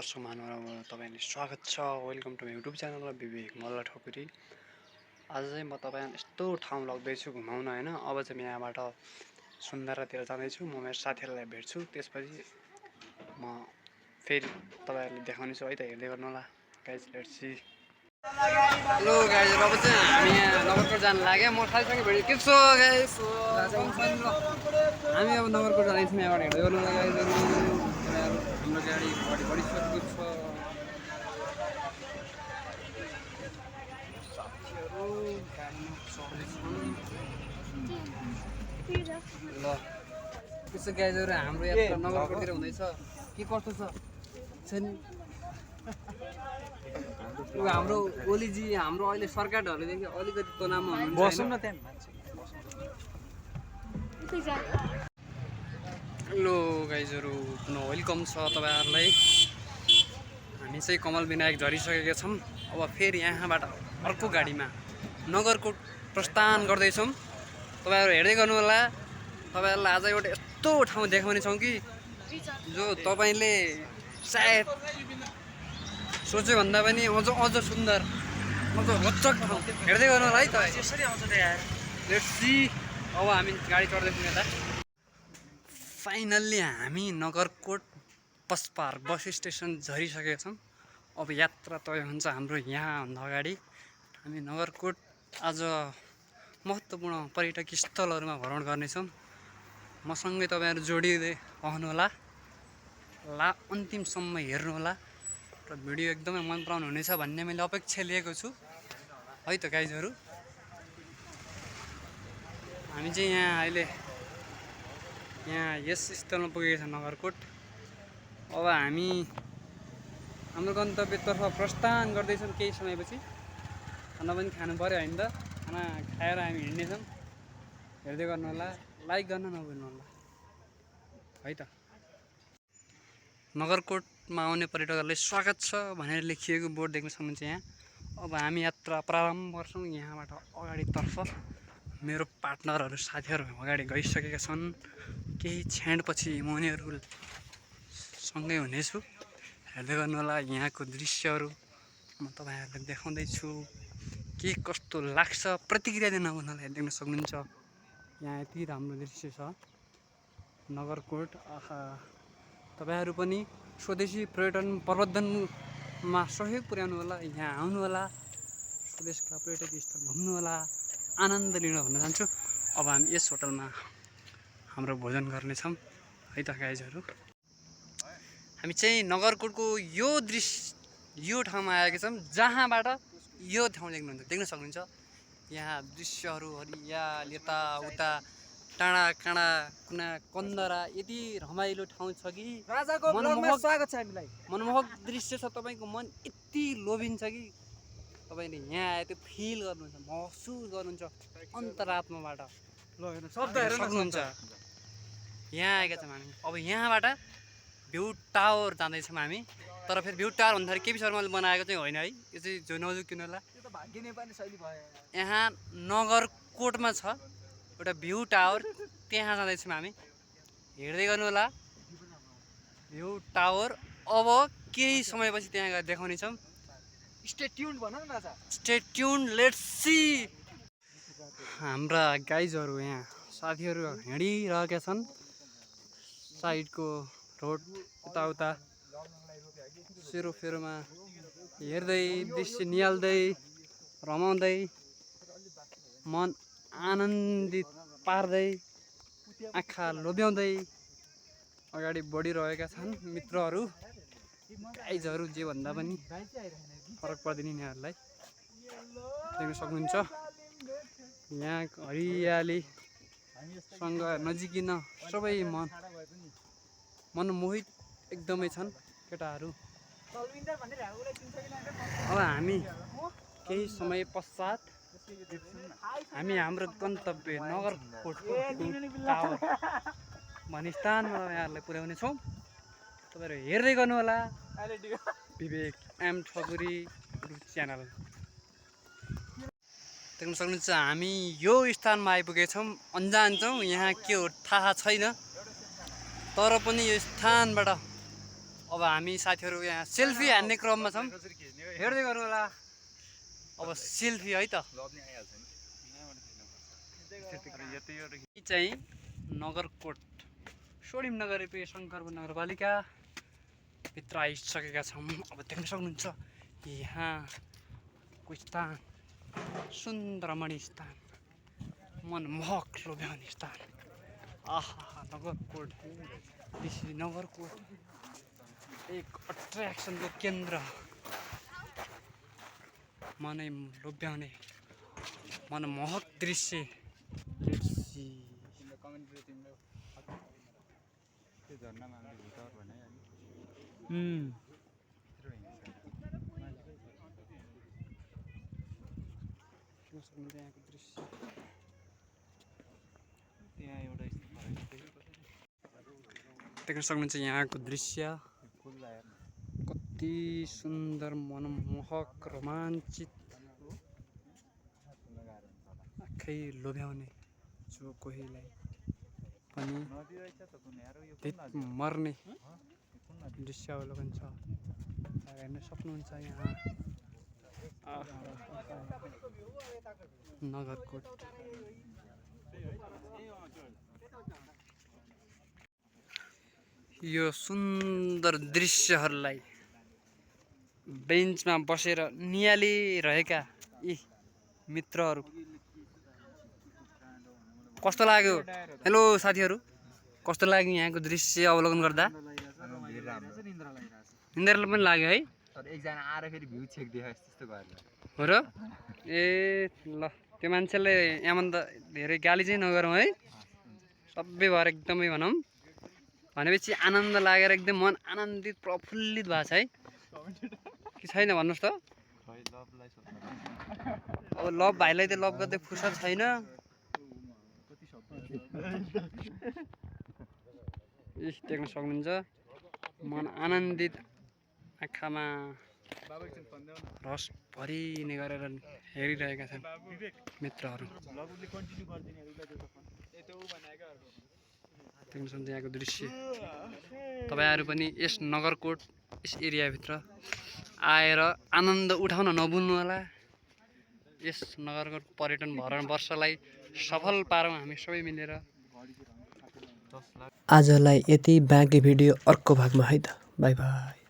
दर्शक महानुभावमा तपाईहरुलाई स्वागत छ। Welcome to my YouTube channel Vivek Malla Thakuri. आज चाहिँ म तपाईहरुलाई यस्तो ठाउँ लग्दैछु घुमाउन हैन। अब चाहिँ म यहाँबाट सुन्दरातिर जाँदैछु। म मेरो साथीहरुलाई भेट्छु। त्यसपछि म फेरि तपाईहरुलाई देखाउने छु है त, हेर्दै गर्नु होला। Guys let's see. Hello guys, अब चाहिँ हामी यहाँ नगरकोट जान लाग्यो। म साथीसँग भेट्यो। के छ गाइस? हामी अब नगरकोट जाँदैछौँ। यहाँबाट हेर्दै गर्नु होला गाइसहरु। हाम्रो गाडी अगाडि बढिसकेको छ। साथीहरु गाडीमा चढ्दैछन्। ल त्यसो गाइसहरु, हाम्रो यात्रा नगरकोटतिर हुँदैछ। के कस्तो छ? हाम्रो ओलीजी, हाम्रो अहिले सरकार ढलेदेखि अलिकति तनावमा हुनुहुन्छ। बस्नु न त्यहाँ मान्छे। हेलो गाइजहरु, पुनः वेलकम छ तपाईहरुलाई। हामी चाहिँ कमल विनायक झरिसकेका छौँ। अब फेरि यहाँबाट अर्को गाडीमा नगरकोट प्रस्थान गर्दैछौँ। तपाईहरु हेर्दै गर्नु होला। तपाईहरुलाई आज एउटा यस्तो ठाउँ देखाउने छौँ कि जो तपाईले सायद सोचे भन्दा पनि अझ सुन्दर, अझ रोचक ठाउँ। हेर्दै गर्नु होला है त। यसरी आउँछ त यार। Let's see. अब हामी गाडी चढ्दैछौँ यता। फाइनल्ली हामी Nagarkot bus park bus station झरिसकेका छौँ। अब यात्रा तय हुन्छ हाम्रो यहाँभन्दा अगाडि। हामी नगरकोट आज महत्त्वपूर्ण पर्यटक स्थलहरूमा भ्रमण गर्नेछौँ। मसँगै तपाईहरु जोडिँदै आउनुहोला। अन्तिमसम्म हेर्नुहोला र भिडियो एकदमै मन पराउनु हुनेछ भन्ने मैले अपेक्षा लिएको छु है त गाइजहरु। हामी चाहिँ यहाँ यस स्थलमा पुगेको छ नगरकोट। अब हामी हाम्रो गन्तव्यतर्फ प्रस्थान गर्दैछौँ। केही समयपछि खाना पनि खानु पर्यो हैन त। खाना खाएर हामी हिँड्नेछौँ। हेर्दै गर्नु होला। लाइक गर्न नभुल्नु होला है त। नगरकोटमा आउने पर्यटकहरूलाई स्वागत छ भनेर लेखिएको बोर्ड देख्न सक्नुहुन्छ यहाँ। अब हामी यात्रा प्रारम्भ गर्छौँ यहाँबाट अगाडितर्फ। मेरो पार्टनरहरू, साथीहरू अगाडि गइसकेका छन्। केही क्षणपछि म उनीहरूसँगै हुनेछु। हेर्दै गर्नु होला। यहाँको दृश्यहरू म तपाईहरुलाई देखाउँदैछु। के कस्तो लाग्छ प्रतिक्रिया दिन नभुल्नु होला। देख्न सक्नुहुन्छ यहाँ यति राम्रो दृश्य छ नगरकोट। आहा, तपाईहरु पनि स्वदेशी पर्यटन प्रवर्धनमा सहयोग पुर्याउनु होला। यहाँ आउनु होला। स्वदेशका पर्यटकीय स्थल घुम्नु होला, आनन्द लिन भन्न चाहन्छु। अब हामी यस होटलमा हाम्रो भोजन गर्नेछौँ है त गाइजहरु। हामी चाहिँ नगरकोटको यो ठाउँमा आएका छौँ जहाँबाट यो ठाउँ देख्न सक्नुहुन्छ। यहाँ दृश्यहरू हरियाली, यताउता, टाढा काँडा कुना कन्दरा, यति रमाइलो ठाउँ छ कि मनमोहक दृश्य छ। तपाईको मन यति लोभिन्छ कि तपाईले यहाँ आए त्यो फिल गर्नुहुन्छ, महसुस गर्नुहुन्छ अन्तरात्माबाट। सक्नुहुन्छ। यहाँ आएका छौँ हामी। अब यहाँबाट भ्यू टावर जाँदैछौँ हामी। तर फेरि भ्यू टावर भन्दाखेरि केपी शर्माले बनाएको चाहिँ होइन है। यो चाहिँ जो नजुकिनु होला। यहाँ नगरकोटमा छ एउटा भ्यू टावर, त्यहाँ जाँदैछौँ हामी। हेर्दै गर्नु होला भ्यू टावर। अब केही समयपछि त्यहाँ गएर देखाउने छौँ। स्टे ट्युन्ड भन न राजा। Stay tuned, let's see. हाम्रा गाइजहरु, यहाँ साथीहरु हिँडिरहेका छन् साइडको रोड यताउता सेरोफेरोमा हेर्दै, दृश्य निहाल्दै, रमाउँदै, मन आनन्दित पार्दै, आँखा लोभ्याउँदै अगाडि बढिरहेका छन् मित्रहरू। गाइजहरु जे भन्दा पनि फरक पर्दैन यिनीहरूलाई। देख्न सक्नुहुन्छ यहाँ हरियालीसँग नजिकिन सबै मनमोहित एकदमै छन् केटाहरू। अब हामी केही समय पश्चात हामी हाम्रो गन्तव्य नगरकोटको टावर भन्ने स्थानमा यहाँहरूलाई पुर्याउने छौँ। तपाईहरु हेर्दै गर्नु होला विवेक एम ठकुरी च्यानल। देख्न सक्नुहुन्छ हामी यो स्थानमा आइपुगेछौँ। अन्जान छौँ, यहाँ के हो थाहा छैन। तर पनि यो स्थानबाट अब हामी साथीहरू यहाँ सेल्फी हान्ने क्रममा छौँ, हेर्दै गर्नु होला। अब सेल्फी है त। यी चाहिँ नगरकोट सोडिम नगरपालिका शङ्करपुर नगरपालिका भित्र आइसकेका छौँ। अब देख्न सक्नुहुन्छ यहाँको स्थान सुन्दरमणि स्थान, मनमोहक लोभ्याउने स्थान। आहा नगरकोट, नगरकोट एक अट्र्याक्सनको केन्द्र, मनै लोभ्याउने मनमोहक दृश्य। देख्न सक्नुहुन्छ यहाँको दृश्य कति सुन्दर, मनमोहक, रोमाञ्चित, आँखै लोभ्याउने, जो कोहीलाई पनि मर्ने दृश्य अवलोकन छ। हेर्न सक्नुहुन्छ यहाँ नगरकोट। यो सुन्दर दृश्यहरूलाई बेन्चमा बसेर नियालिरहेका यी मित्रहरू कस्तो लाग्यो? हेलो साथीहरू, कस्तो लाग्यो यहाँको दृश्य अवलोकन गर्दा? निन्द्रा पनि लाग्यो है? एकजना आएर फेरि भ्यू चेक देखायो त्यस्तो गरेर हो र? ए ल, त्यो मान्छेले यहाँभन्दा धेरै गाली चाहिँ नगरौँ है, सबै भएर एकदमै भनौँ। भनेपछि आनन्द लागेर एकदम मन आनन्दित प्रफुल्लित भएको छ है कि छैन भन्नुहोस् त? अब लभ भाइलाई त लभ गर्दै फुर्सद छैन। देख्न सक्नुहुन्छ मन आनन्दित, आँखामा रस भरिने गरेर हेरिरहेका छन् मित्रहरू। देख्न सक्नुहुन्छ यहाँको दृश्य। तपाईँहरू पनि यस नगरकोट, यस एरियाभित्र आएर आनन्द उठाउन नभुल्नु होला। यस नगरकोट पर्यटन भरण वर्षलाई सफल पारौँ हामी सबै मिलेर। आजलाई यति, बाँकी भिडियो अर्को भागमा है त। By by.